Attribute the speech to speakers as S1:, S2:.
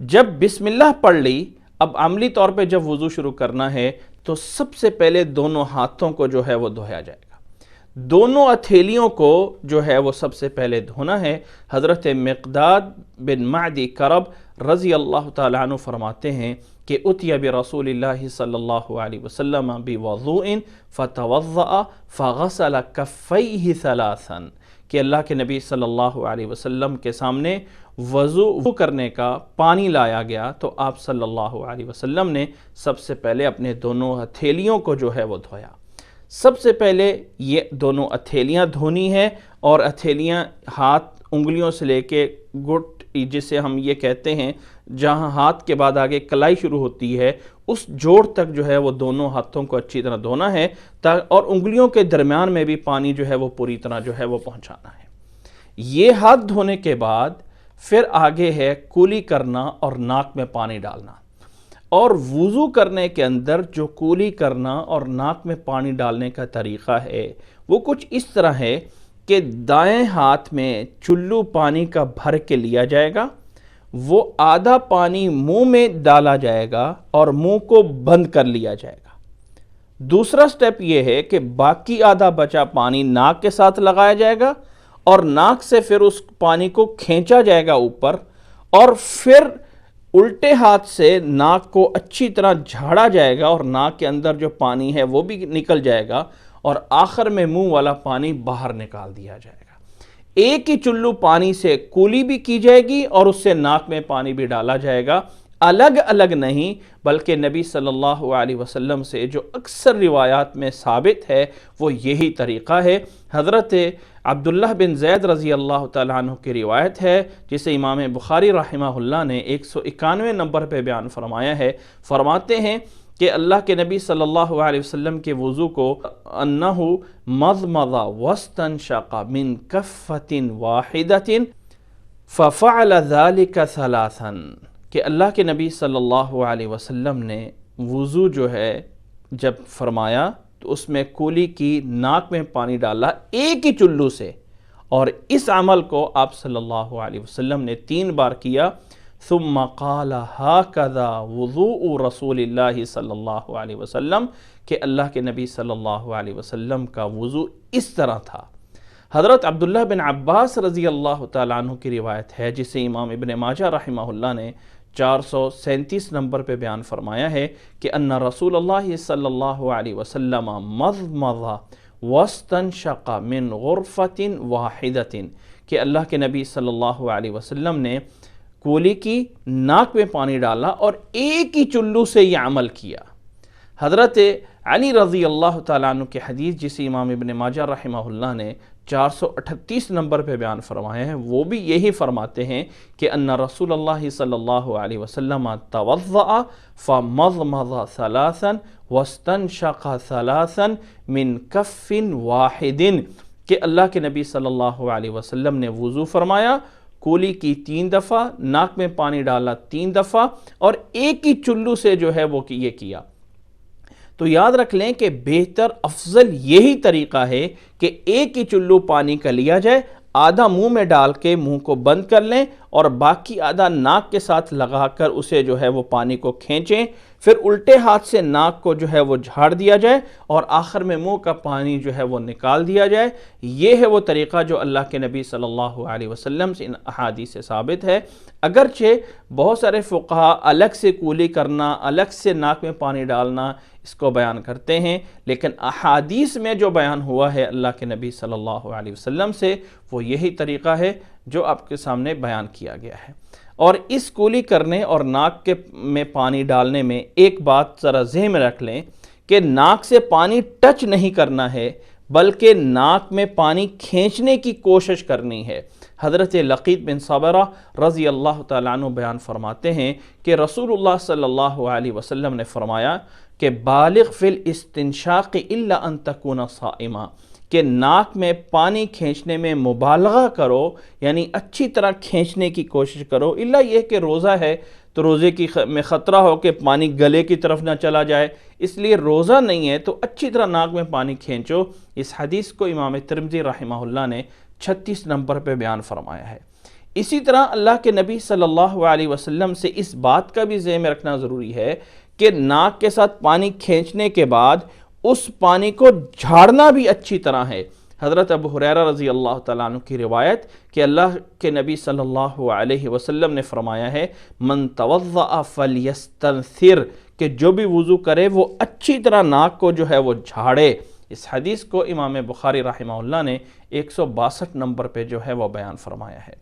S1: جب بسم اللہ پڑھ لی، اب عملی طور پہ جب وضو شروع کرنا ہے تو سب سے پہلے دونوں ہاتھوں کو جو ہے وہ دھویا جائے گا، دونوں ہتھیلیوں کو جو ہے وہ سب سے پہلے دھونا ہے۔ حضرت مقداد بن معدی کرب رضی اللہ تعالیٰ عنہ فرماتے ہیں کہ اتی برسول اللہ صلی اللہ علیہ وسلم بوضوء فتوضأ فغسل کفیہ ثلاثا، کہ اللہ کے نبی صلی اللہ علیہ وسلم کے سامنے وضو کرنے کا پانی لایا گیا تو آپ صلی اللہ علیہ وسلم نے سب سے پہلے اپنے دونوں ہتھیلیوں کو جو ہے وہ دھویا۔ سب سے پہلے یہ دونوں ہتھیلیاں دھونی ہے، اور ہتھیلیاں ہاتھ انگلیوں سے لے کے گھٹ جسے ہم یہ کہتے ہیں جہاں ہاتھ کے بعد آگے کلائی شروع ہوتی ہے اس جوڑ تک جو ہے وہ دونوں ہاتھوں کو اچھی طرح دھونا ہے، اور انگلیوں کے درمیان میں بھی پانی جو ہے وہ پوری طرح جو ہے وہ پہنچانا ہے۔ یہ ہاتھ دھونے کے بعد پھر آگے ہے کولی کرنا اور ناک میں پانی ڈالنا۔ اور وضو کرنے کے اندر جو کولی کرنا اور ناک میں پانی ڈالنے کا طریقہ ہے وہ کچھ اس طرح ہے کہ دائیں ہاتھ میں چلو پانی کا بھر کے لیا جائے گا، وہ آدھا پانی منہ میں ڈالا جائے گا اور منہ کو بند کر لیا جائے گا۔ دوسرا سٹیپ یہ ہے کہ باقی آدھا بچا پانی ناک کے ساتھ لگایا جائے گا، اور ناک سے پھر اس پانی کو کھینچا جائے گا اوپر، اور پھر الٹے ہاتھ سے ناک کو اچھی طرح جھاڑا جائے گا، اور ناک کے اندر جو پانی ہے وہ بھی نکل جائے گا، اور آخر میں منہ والا پانی باہر نکال دیا جائے گا۔ ایک ہی چلو پانی سے کولی بھی کی جائے گی اور اس سے ناک میں پانی بھی ڈالا جائے گا، الگ الگ نہیں، بلکہ نبی صلی اللہ علیہ وسلم سے جو اکثر روایات میں ثابت ہے وہ یہی طریقہ ہے۔ حضرت عبداللہ بن زید رضی اللہ تعالیٰ عنہ کی روایت ہے جسے امام بخاری رحمہ اللہ نے 191 نمبر پہ بیان فرمایا ہے۔ فرماتے ہیں کہ اللہ کے نبی صلی اللہ علیہ وسلم کے وضو کو انہ مضمض واستنشق من کفۃ واحدۃ ففعل ذلک ثلاثا، کہ اللہ کے نبی صلی اللہ علیہ وسلم نے وضو جو ہے جب فرمایا تو اس میں کولی کی، ناک میں پانی ڈالا ایک ہی چلو سے، اور اس عمل کو آپ صلی اللہ علیہ وسلم نے 3 بار کیا۔ ثم قال ہاکذا وضوء رسول اللہ صلی اللہ علیہ وسلم، کہ اللہ کے نبی صلی اللہ علیہ وسلم کا وضو اس طرح تھا۔ حضرت عبداللہ بن عباس رضی اللہ تعالیٰ عنہ کی روایت ہے جسے امام ابن ماجہ رحمہ اللہ نے 437 نمبر پہ بیان فرمایا ہے کہ ان رسول اللہ صلی اللہ علیہ وسلم مضمض واستنشق من غرفۃ واحدۃ، کہ اللہ کے نبی صلی اللہ علیہ وسلم نے کولی کی، ناک میں پانی ڈالا اور ایک ہی چلو سے یہ عمل کیا۔ حضرت علی رضی اللہ تعالیٰ عنہ کی حدیث جسے امام ابن ماجہ رحمہ اللہ نے 438 نمبر پہ بیان فرمایا ہے، وہ بھی یہی فرماتے ہیں کہ ان رسول اللہ صلی اللہ علیہ وسلم توضأ فمضمض ثلاثا واستنشق ثلاثا من کف واحد، کہ اللہ کے نبی صلی اللہ علیہ وسلم نے وضو فرمایا، کولی کی 3 دفعہ، ناک میں پانی ڈالا 3 دفعہ، اور ایک ہی چلو سے جو ہے وہ یہ کیا۔ تو یاد رکھ لیں کہ بہتر افضل یہی طریقہ ہے کہ ایک ہی چلو پانی کا لیا جائے، آدھا منہ میں ڈال کے منہ کو بند کر لیں، اور باقی آدھا ناک کے ساتھ لگا کر اسے جو ہے وہ پانی کو کھینچیں، پھر الٹے ہاتھ سے ناک کو جو ہے وہ جھاڑ دیا جائے، اور آخر میں منہ کا پانی جو ہے وہ نکال دیا جائے۔ یہ ہے وہ طریقہ جو اللہ کے نبی صلی اللہ علیہ وسلم سے ان احادیث سے ثابت ہے۔ اگرچہ بہت سارے فقہا الگ سے کولی کرنا، الگ سے ناک میں پانی ڈالنا اس کو بیان کرتے ہیں، لیکن احادیث میں جو بیان ہوا ہے اللہ کے نبی صلی اللہ علیہ وسلم سے وہ یہی طریقہ ہے جو آپ کے سامنے بیان کیا گیا ہے۔ اور اس کولی کرنے اور ناک میں پانی ڈالنے میں ایک بات ذرا ذہن میں رکھ لیں کہ ناک سے پانی ٹچ نہیں کرنا ہے، بلکہ ناک میں پانی کھینچنے کی کوشش کرنی ہے۔ حضرت لقیط بن صبرہ رضی اللہ تعالیٰ عنہ بیان فرماتے ہیں کہ رسول اللہ صلی اللہ علیہ وسلم نے فرمایا کہ بالغ فی الاستنشاق الا ان تکون صائما، کہ ناک میں پانی کھینچنے میں مبالغہ کرو، یعنی اچھی طرح کھینچنے کی کوشش کرو، الا یہ کہ روزہ ہے تو روزے میں خطرہ ہو کہ پانی گلے کی طرف نہ چلا جائے، اس لیے روزہ نہیں ہے تو اچھی طرح ناک میں پانی کھینچو۔ اس حدیث کو امام ترمذی رحمہ اللہ نے 36 نمبر پہ بیان فرمایا ہے۔ اسی طرح اللہ کے نبی صلی اللہ علیہ وسلم سے اس بات کا بھی ذہن میں رکھنا ضروری ہے کہ ناک کے ساتھ پانی کھینچنے کے بعد اس پانی کو جھاڑنا بھی اچھی طرح ہے۔ حضرت ابو ہریرہ رضی اللہ تعالیٰ عنہ کی روایت کہ اللہ کے نبی صلی اللہ علیہ وسلم نے فرمایا ہے من توضأ فلیستنثر، کہ جو بھی وضو کرے وہ اچھی طرح ناک کو جو ہے وہ جھاڑے۔ اس حدیث کو امام بخاری رحمہ اللہ نے 162 نمبر پہ جو ہے وہ بیان فرمایا ہے۔